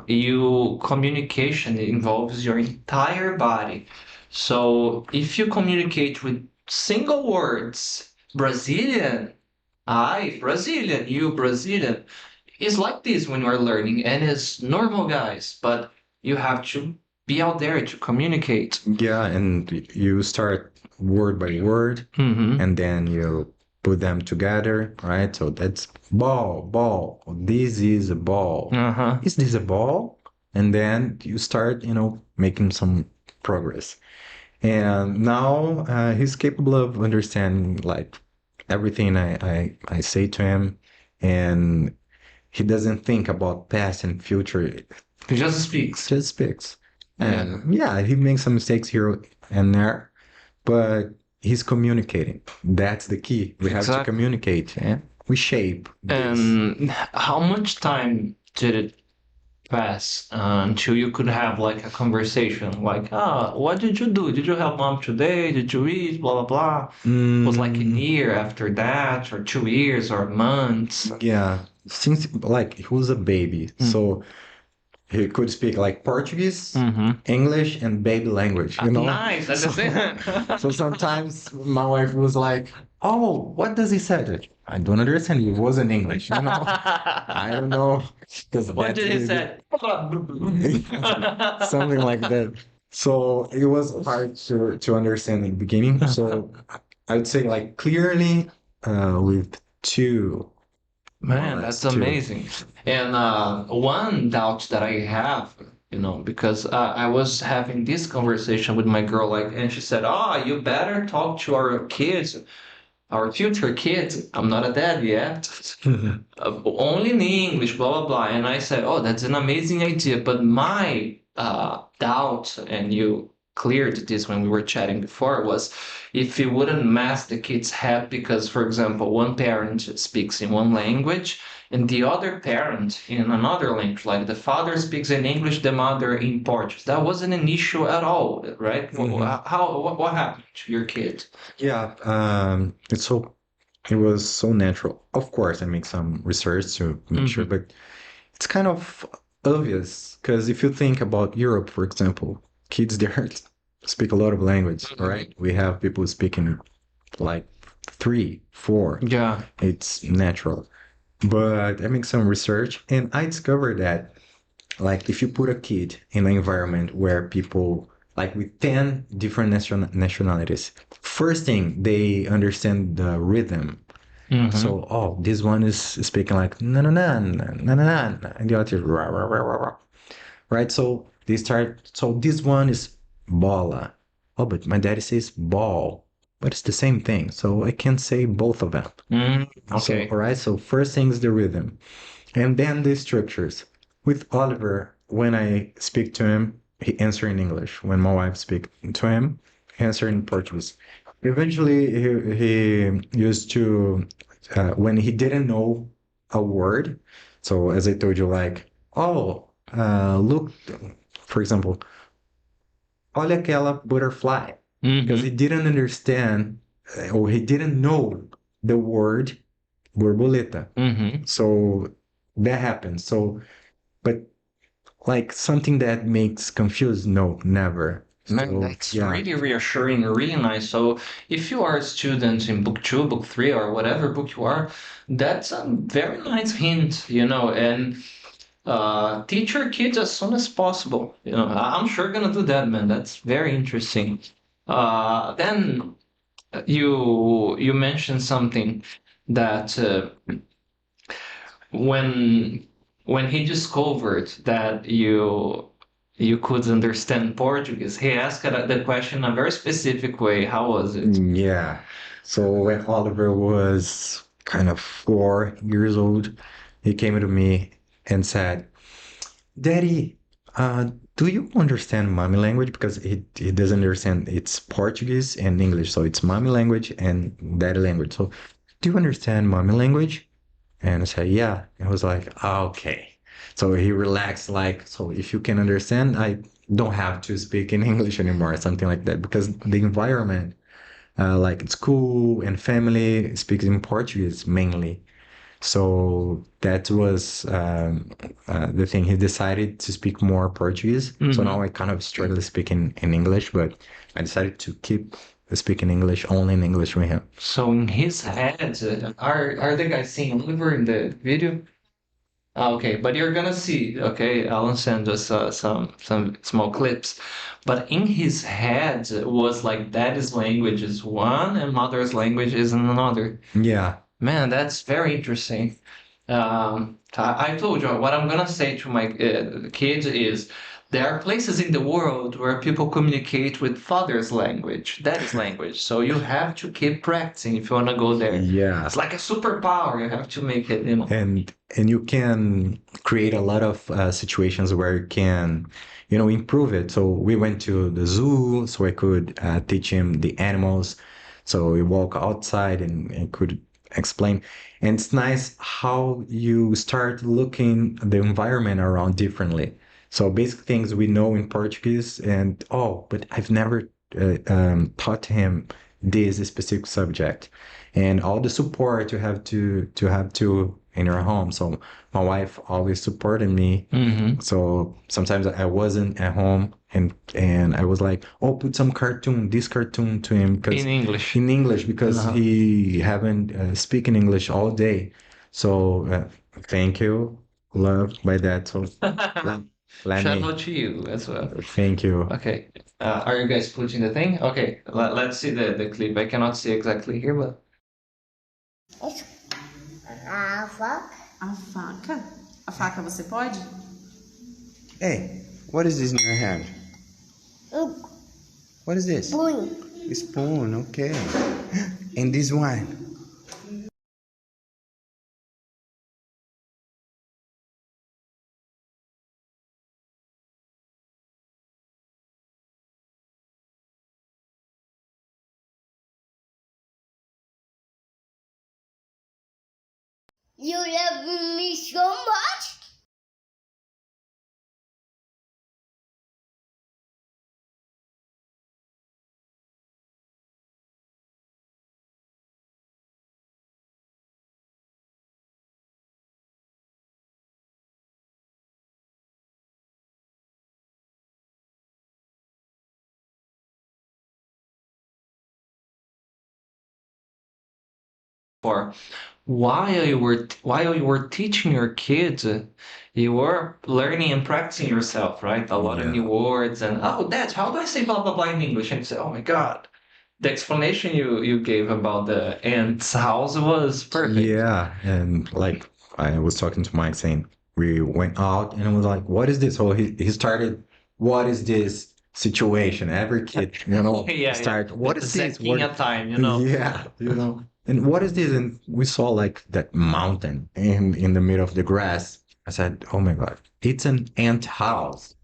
Communication involves your entire body. So if you communicate with single words, Brazilian, I Brazilian, you Brazilian, it's like this when you're learning, and it's normal, guys. But you have to be out there to communicate. yeah, and you start word by word, Mm-hmm. and then you put them together, right? So that's ball. This is a ball. Uh-huh. Is this a ball? And then you start, making some progress. And now he's capable of understanding like everything I say to him, and he doesn't think about past and future. He just speaks. Just speaks. Yeah. And yeah, he makes some mistakes here and there, but he's communicating. That's the key. We have to Exactly. communicate. Yeah? We shape this. And how much time did it pass until you could have like a conversation? Like, what did you do? Did you help mom today? Did you eat? Blah, blah, blah. It was like a year after that, or 2 years, or months. Yeah, since like he was a baby, so he could speak like Portuguese, English, and baby language, Nice. That's the thing. So sometimes my wife was like, "Oh, what does he say?" I don't understand. It wasn't English, I don't know. What did he say? Something like that. So it was hard to understand in the beginning. So I would say like clearly with two. Man, that's amazing. And one doubt that I have, because I was having this conversation with my girl, like, and she said, "Oh, you better talk to our kids, our future kids. I'm not a dad yet. Only in English, blah, blah, blah." And I said, "Oh, that's an amazing idea." But my doubt, and you cleared this when we were chatting before, was if you wouldn't mess the kid's head because, for example, one parent speaks in one language and the other parent in another language, like the father speaks in English, the mother in Portuguese. That wasn't an issue at all, right? What happened to your kid? Yeah, it was so natural. Of course, I make some research to make sure, but it's kind of obvious because if you think about Europe, for example, kids there speak a lot of language, Mhm. right? We have people speaking like three, four. Yeah. It's natural. But I make some research and I discovered that like if you put a kid in an environment where people like with 10 different nationalities, first thing they understand the rhythm. Mm-hmm. So, oh, this one is speaking like na na na na na na na, and the other is rah, rah, rah, rah, rah. Right? So they start. So this one is bola. Oh, but my daddy says ball, but it's the same thing. So I can say both of them. Mm, So, okay. all right. So first thing is the rhythm, and then the structures. With Oliver, when I speak to him, he answer in English. When my wife speak to him, he answer in Portuguese. Eventually, he used to when he didn't know a word. So as I told you, like, oh, look, for example, olha aquela butterfly, because he Mm-hmm. didn't understand or he didn't know the word borboleta. Mm-hmm. So that happens. So, but like something that makes confused, no, never. Man, So that's yeah, really reassuring, really nice. So, if you are a student in book two, book three, or whatever book you are, that's a very nice hint, and teach your kids as soon as possible. I'm sure gonna do that, man. That's very interesting. Then you mentioned something that when when he discovered that you could understand Portuguese, he asked the question in a very specific way. How was it? yeah. So when Oliver was kind of 4 years old, he came to me and said, Daddy, do you understand mommy language? Because he doesn't understand it's Portuguese and English. So it's mommy language and daddy language. So do you understand mommy language? And I said, yeah. And I was like, okay. So he relaxed, like, so if you can understand, I don't have to speak in English anymore, something like that. Because the environment, like at school and family, speaks in Portuguese mainly. So that was the thing. He decided to speak more Portuguese. So now Hmm. I kind of struggle speaking in English, but I decided to keep speaking English, only in English with him. So in his head, are the guys seeing Oliver in the video? Okay, but you're gonna see. Okay, Alan sent us some small clips, but in his head was like daddy's language is one and mother's language is another. Yeah. Man, that's very interesting. I told you what I'm gonna say to my kids is there are places in the world where people communicate with father's language, daddy's language. So you have to keep practicing if you wanna go there. Yeah. It's like a superpower. You have to make it. And you can create a lot of situations where you can improve it. So we went to the zoo so I could teach him the animals. So we walk outside and could explain. And it's nice how you start looking the environment around differently. So basic things we know in Portuguese, and oh, but I've never taught him this specific subject, and all the support you have to in your home. So my wife always supported me. Hmm. So sometimes I wasn't at home, and I was like, oh, put some this cartoon to him In because English. in English because Uh-huh. he haven't speaking English all day. So thank you, love by that. So let, let Shout me out to you as well. thank you. Okay. Are you guys putting the thing? Okay, let's see the clip. I cannot see exactly here, but A faca. A faca? A faca você pode? Hey, what is this in your hand? Um What is this? punho. Spoon, okay. And this one? You love me so much. for while you were teaching your kids, you were learning and practicing yourself, right? A lot of Yeah. new words and oh, that's how do I say blah blah blah in English? And you say, oh my God, the explanation you gave about the aunt's house was perfect. Yeah, and like I was talking to Mike saying we went out and I was like, what is this? So he started, what is this situation? Every kid, Yeah, start, what is this? Exacting a time, you know. Yeah, And what is this? And we saw like that mountain in the middle of the grass. I said, oh my God, it's an ant house.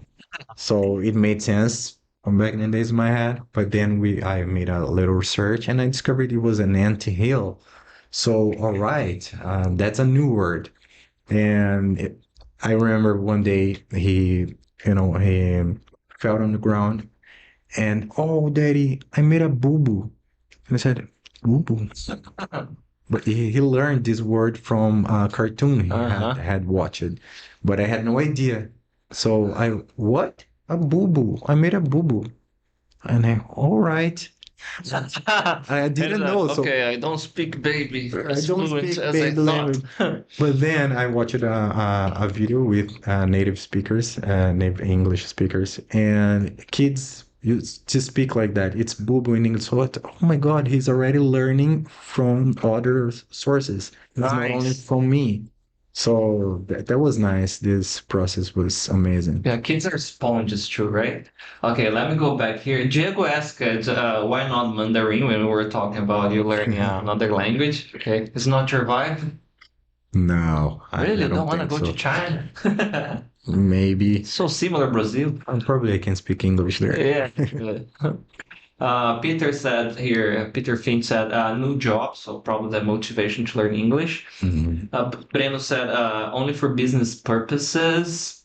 So it made sense from back in the days in my head. But then I made a little research and I discovered it was an ant hill. So, all right, that's a new word. And I remember one day he fell on the ground and, oh, Daddy, I made a boo-boo. And I said, boo-boo. But he learned this word from a cartoon he Uh-huh. had watched, but I had no idea. So what? A boo-boo. I made a boo-boo. And all right. I didn't know. So Okay, I don't speak baby I as don't fluent speak as I baby language. thought. But then I watched a video with native speakers, native English speakers, and kids used to speak like that. It's boo-boo in English. So oh my God, he's already learning from other sources. It's not only Nice. from me. So that was nice. This process was amazing. Yeah, kids are sponges too, right? Okay, let me go back here. Diego asked, why not Mandarin when we were talking about you learning another language? Okay, it's not your vibe? No, Really? I Don't don't want to think go so. to China? Maybe. So similar Brazil. Probably I can speak English there. Yeah. Peter Fink said, new job, so probably the motivation to learn English. Mhm. Breno said, only for business purposes.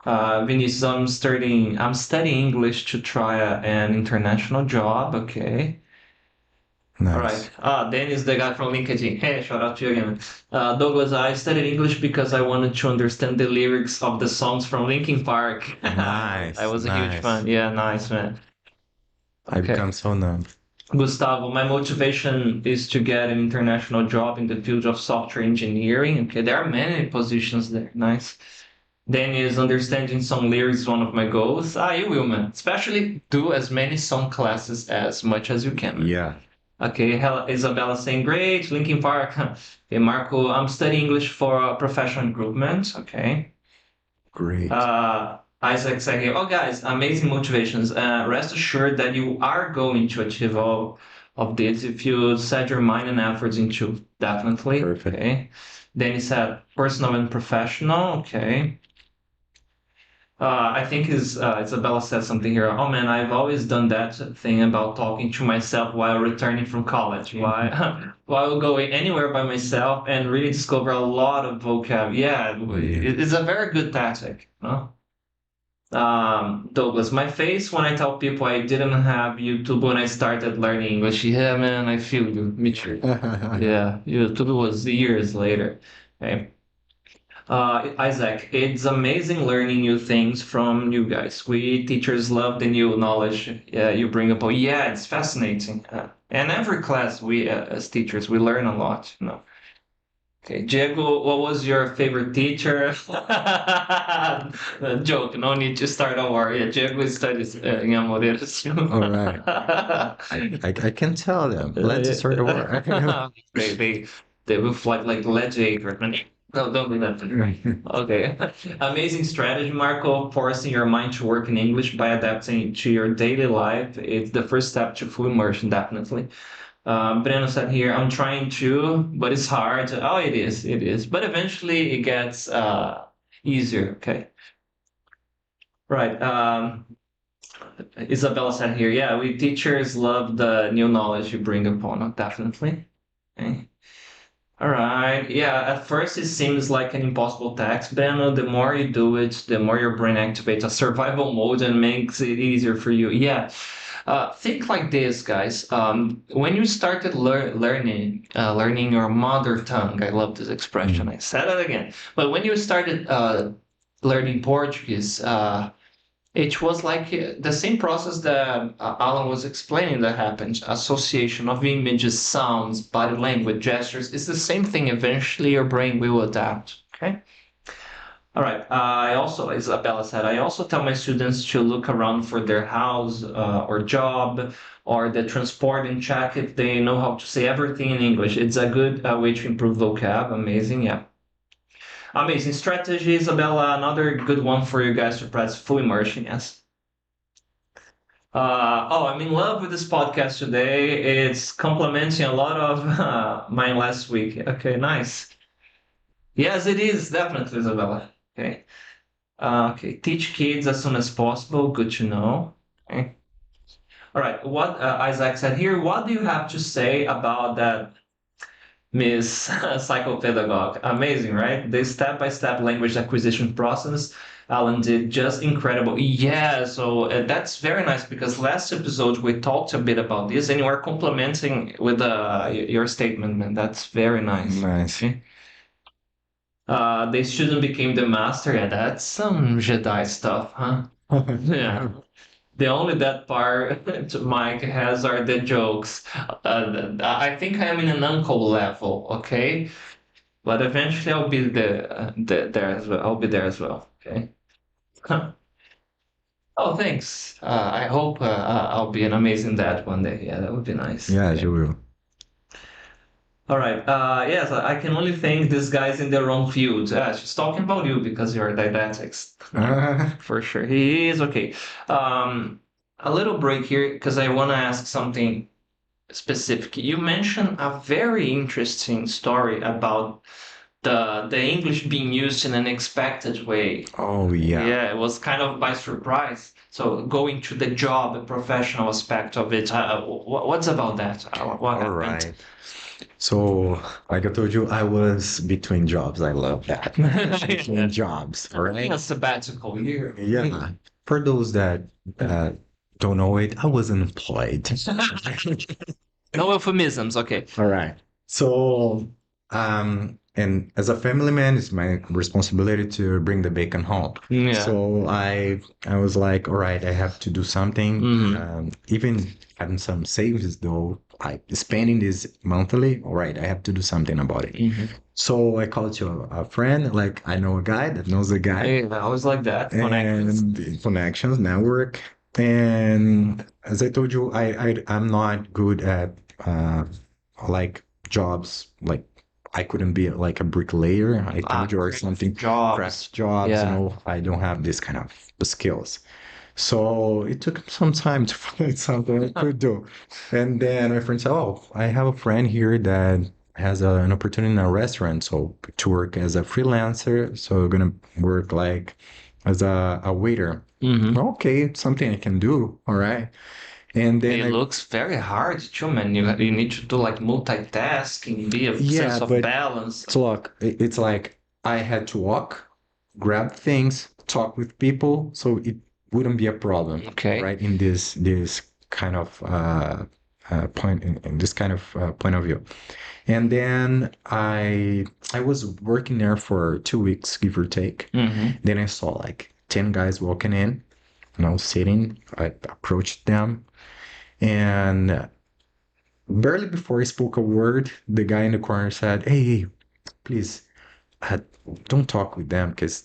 Vinicius, I'm studying English to try an international job. Okay. All Nice. right. Dennis, the guy from LinkedIn. Hey, shout out to you again. Douglas, I studied English because I wanted to understand the lyrics of the songs from Linkin Park. Nice, I was a huge nice. fan. Yeah, nice, man. I Okay. become so numb. Gustavo, my motivation is to get an international job in the field of software engineering. Okay, there are many positions there. Nice. Dennis, understanding some lyrics is one of my goals. You will, man. Especially do as many song classes as much as you can. Yeah. Okay, Isabella saying, great, Linkin Park. Okay, Marco, I'm studying English for professional improvement. Okay. Great. Isaac saying, here, oh guys, amazing motivations. Rest assured that you are going to achieve all of this if you set your mind and efforts into definitely. Perfect. Okay. Then he said, personal and professional. Okay. I think Isabella said something here. Oh man, I've always done that thing about talking to myself while returning from college, while going anywhere by myself and really discover a lot of vocab. Yeah, it's a very good tactic. No? Douglas, my face when I tell people I didn't have YouTube when I started learning English. Yeah, man, I feel you. Me too. Yeah, YouTube was years later. Okay. Isaac, it's amazing learning new things from you guys. We teachers love the new knowledge you bring up. Yeah, it's fascinating. And every class, we as teachers, we learn a lot. Okay, Diego, what was your favorite teacher? Joke, no need to start a war. Yeah, Diego studies in Amoreiras. All right. I can tell them. Let's start a war. They will fight like gladiators. No, don't do that. Okay. Amazing strategy, Marco. Forcing your mind to work in English by adapting to your daily life. It's the first step to full immersion, definitely. Breno said here, I'm trying to, but it's hard. Oh, it is. But eventually it gets easier, okay? Right. Isabella said here, yeah, we teachers love the new knowledge you bring upon, definitely. Okay. All right. Yeah, at first it seems like an impossible task, Breno. The more you do it, the more your brain activates a survival mode and makes it easier for you. Yeah. Think like this, guys. When you started learning your mother tongue, I love this expression. I said it again. But when you started learning Portuguese, It was like the same process that Alan was explaining that happened. Association of images, sounds, body language, gestures. It's the same thing. Eventually, your brain will adapt. Okay. All right. I also, Isabella said, I also tell my students to look around for their house or job or the transport and check if they know how to say everything in English. It's a good way to improve vocab. Amazing. Yeah. Amazing strategy, Isabella. Another good one for you guys to practice full immersion. Yes. I'm in love with this podcast today. It's complementing a lot of mine last week. Okay, nice. Yes, it is definitely, Isabella. Okay. Okay. Teach kids as soon as possible. Good to know. Okay. All right. What Isaac said here. What do you have to say about that, Miss Psychopedagogue? Amazing, right? The step-by-step language acquisition process Alan did just incredible. Yeah, so that's very nice because last episode we talked a bit about this and you are complementing with your statement, and that's very nice. Nice. Okay. The student became the master. Yeah, that's some Jedi stuff, huh? Yeah. The only that part Mike has are the jokes. I think I am in an uncle level, okay? But eventually I'll be there as well. I'll be there as well, okay? Oh, thanks. I hope I'll be an amazing dad one day. Yeah, that would be nice. Yeah, Okay. you will. All right. Yes, I can only thank these guys in their wrong field. She's talking about you because you're didactics. For sure. He is okay. A little break here because I want to ask something specific. You mentioned a very interesting story about the English being used in an expected way. Oh, yeah. Yeah, it was kind of by surprise. So going to the job, the professional aspect of it, what's about that? What All happened? right. So, like I told you, I was between jobs. I love that. Between jobs, all Taking right? a sabbatical year. Yeah. For those that don't know it, I was unemployed. No euphemisms. Okay. All right. So, and as a family man, it's my responsibility to bring the bacon home. Yeah. So I was like, all right, I have to do something. Mhm. Even having some savings though, I spending this monthly. All right, I have to do something about it. Mhm. So I called to a friend, like I know a guy that knows a guy, Hey, I always like that. Connections. and the connections network. And as I told you, I'm not good at like jobs. Like I couldn't be like a bricklayer. I told you, or Craft something. jobs. Craft jobs, Yeah. you know, I don't have this kind of skills. So it took some time to find something I could do. And then my friend said, oh, I have a friend here that has an opportunity in a restaurant. So to work as a freelancer. So I'm gonna work like as a waiter. Mhm. Okay, it's something I can do. All right. And then It looks very hard too, man. You need to do like multitasking, be a Yeah, sense of but- balance. So look, it's like I had to walk, grab things, talk with people, so it wouldn't be a problem, Okay. right? In this kind of point, in this kind of point of view. And then I was working there for 2 weeks, give or take. Mhm. Then I saw like 10 guys walking in, and I was sitting. I approached them, and barely before I spoke a word, the guy in the corner said, "Hey, please, uh, don't talk with them because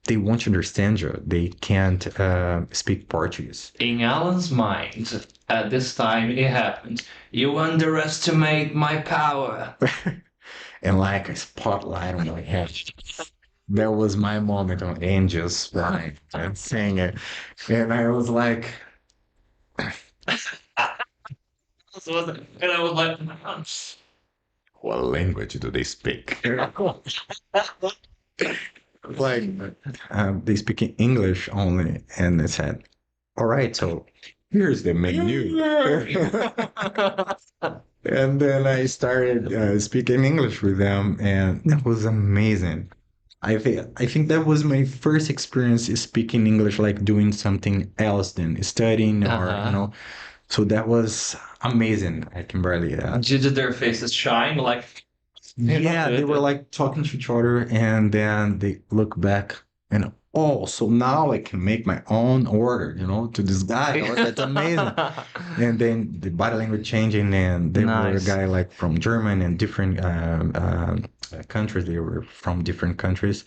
they won't understand you. They can't speak Portuguese." In Alan's mind, at this time it happened. You underestimate my power. And like a spotlight on my head. That was my moment on Angels flying and singing. And I was like, And I was like, what language do they speak? Like, they speak in English only. And they said, all right, so here's the menu. And then I started speaking English with them, and that was amazing. I think that was my first experience speaking English, like doing something else than studying, or So that was amazing. I can barely. Did their faces shine like? Yeah, they were like talking to each other, and then they look back, and oh, so now I can make my own order, to this guy. Oh, that's amazing. And then the body language changing, and they were a Nice. guy like from German and different countries. They were from different countries.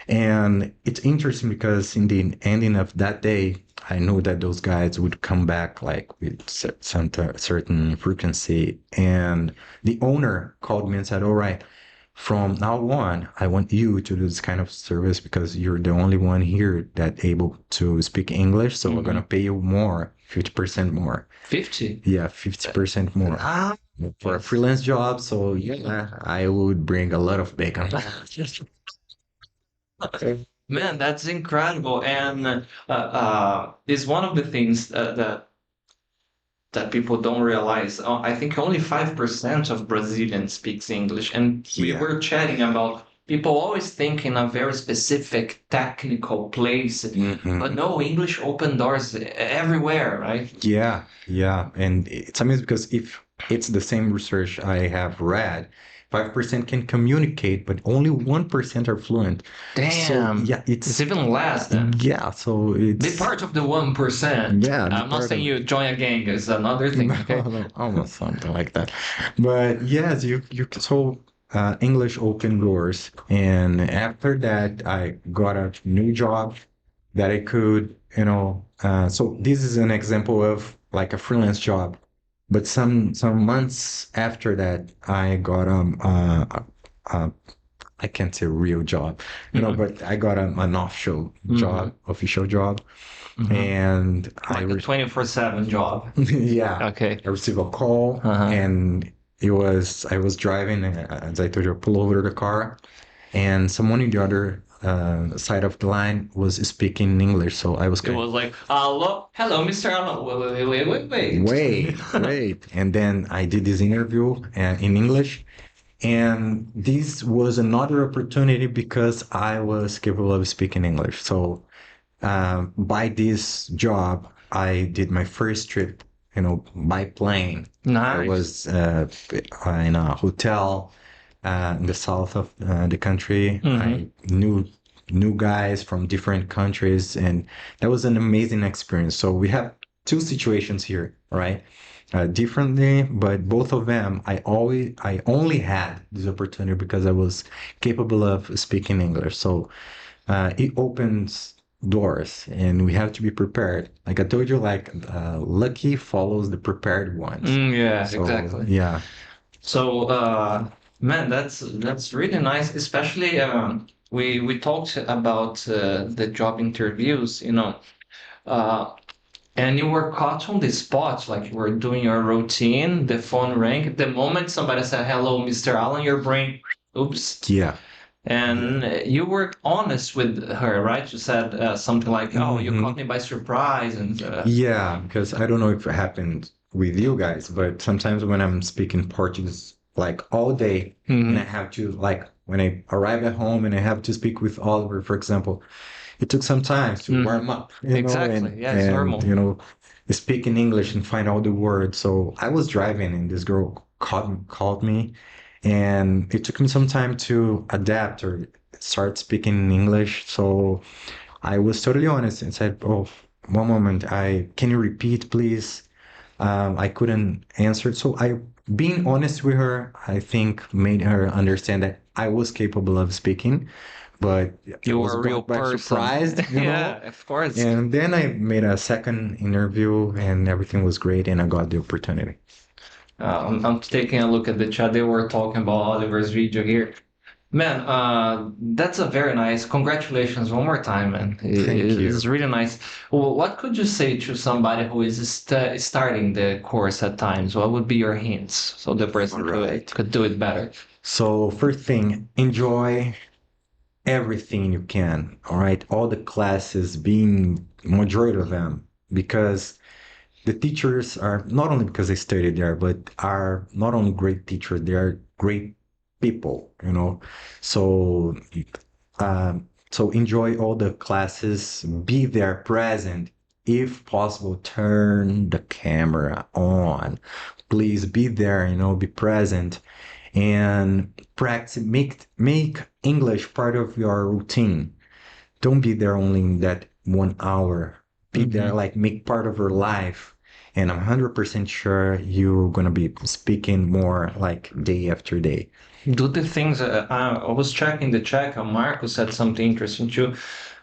And it's interesting because in the ending of that day, I knew that those guys would come back like with some certain frequency. And the owner called me and said, all right, from now on, I want you to do this kind of service because you're the only one here that able to speak English. So we're Mm-hmm. gonna pay you more, 50% more. 50? Yeah, 50% more Ah, for a freelance job. So yeah, I would bring a lot of bacon. man, that's incredible. And it's one of the things that people don't realize. I think only 5% of Brazilians speaks English. And we Yeah. were chatting about people always think in a very specific technical place. Mhm. But no, English open doors everywhere, right? Yeah, yeah. And it's amazing because if it's the same research I have read, 5% can communicate, but only 1% are fluent. Damn. So yeah, It's even less than. yeah, so Be it's part of the 1%. yeah, be I'm not part saying of you join a gang, it's another thing, okay? no, almost something like that. But yes, so English opened doors, and after that, I got a new job that I could, so this is an example of like a freelance job. But some months after that, I got uh, I can't say real job, Mhm. but I got an offshore job, official job, Mhm. and Like a 24/7 job. yeah, Okay. I received a call, Uh-huh. and I was driving, as I told you, I pull over the car, and someone in the other side of the line was speaking English, so I was It was like, hello, Mr. Allam. Wait. wait. And then I did this interview in English, and this was another opportunity because I was capable of speaking English. So by this job, I did my first trip, by plane. I Nice. was in a hotel in the south of the country. Mhm. I knew new guys from different countries, and that was an amazing experience. So we have two situations here, right? Differently, but both of them, I only had this opportunity because I was capable of speaking English. So it opens doors, and we have to be prepared. Like I told you, like lucky follows the prepared ones. Yeah, So, exactly. yeah. So, man, that's really nice. Especially, we talked about the job interviews, uh, and you were caught on the spot, like you were doing your routine. The phone rang. The moment somebody said, "Hello, Mr. Allen," your brain, oops. Yeah. And you were honest with her, right? You said something like, "Oh, you Mhm. caught me by surprise," and Yeah, because I don't know if it happened with you guys, but sometimes when I'm speaking Portuguese like all day, and I have to, like, when I arrive at home and I have to speak with Oliver, for example, it took some time to Mhm. warm up, Exactly. and Yeah, it's normal. speak in English and find all the words. So I was driving, and this girl called me, and it took me some time to adapt or start speaking in English. So I was totally honest and said, "Oh, one moment, can you repeat, please?" I couldn't answer. So being honest with her, I think made her understand that I was capable of speaking, but You I was were a real caught by person. surprised, Yeah, of course. And then I made a second interview, and everything was great, and I got the opportunity. I'm taking a look at the chat. They were talking about Oliver's video here. Man, that's a very nice. Congratulations one more time, man. Thank you. It's really nice. Well, what could you say to somebody who is starting the course at times? What would be your hints so the person Alright. could do it better? So first thing, enjoy everything you can. All right, all the classes, being majority of them, because the teachers are not only because they studied there, but are not only great teachers, they are great people. So, so enjoy all the classes, be there present. If possible, turn the camera on. Please be there, be present and practice, make English part of your routine. don't be there only in that 1 hour. Be there, like make part of your life. And I'm 100% sure you're gonna be speaking more like day after day. Do the things. I was checking the chat. Marco said something interesting too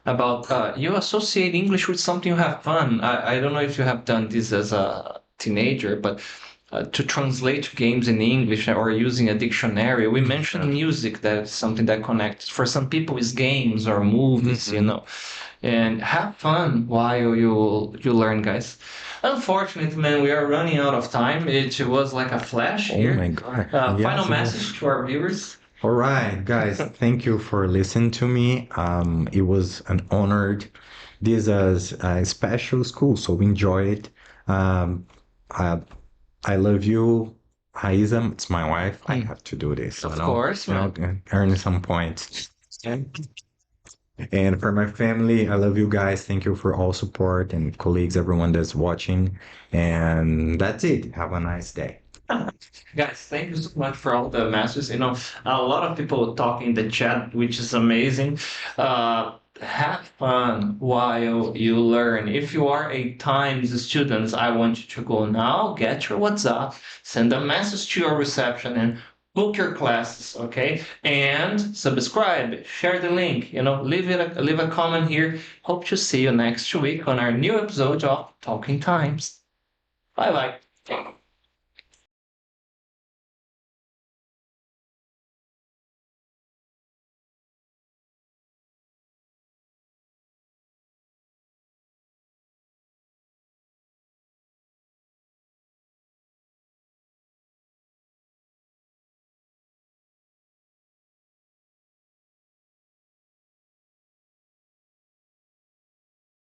about you associate English with something you have fun. I don't know if you have done this as a teenager, but to translate games in English or using a dictionary. We mentioned music, that's something that connects. For some people, it's games or movies, you know. And have fun while you learn, guys. Unfortunately, man, we are running out of time. It was like a flash Oh here. my God. Final Yes, yes. message to our viewers. All right, guys, thank you for listening to me. It was an honor. This is a special school, so enjoy it. I love you, Haizam. It's my wife. I have to do this. Of course, man. Earn some points. And for my family, I love you guys. Thank you for all support and colleagues, everyone that's watching. And that's it. Have a nice day. Guys, thank you so much for all the messages. You know, a lot of people talk in the chat, which is amazing. Have fun while you learn. If you are a Times student, I want you to go now, get your WhatsApp, send a message to your reception, and book your classes, okay? And subscribe, share the link, you know, leave a comment here. Hope to see you next week on our new episode of Talking Times. Bye bye.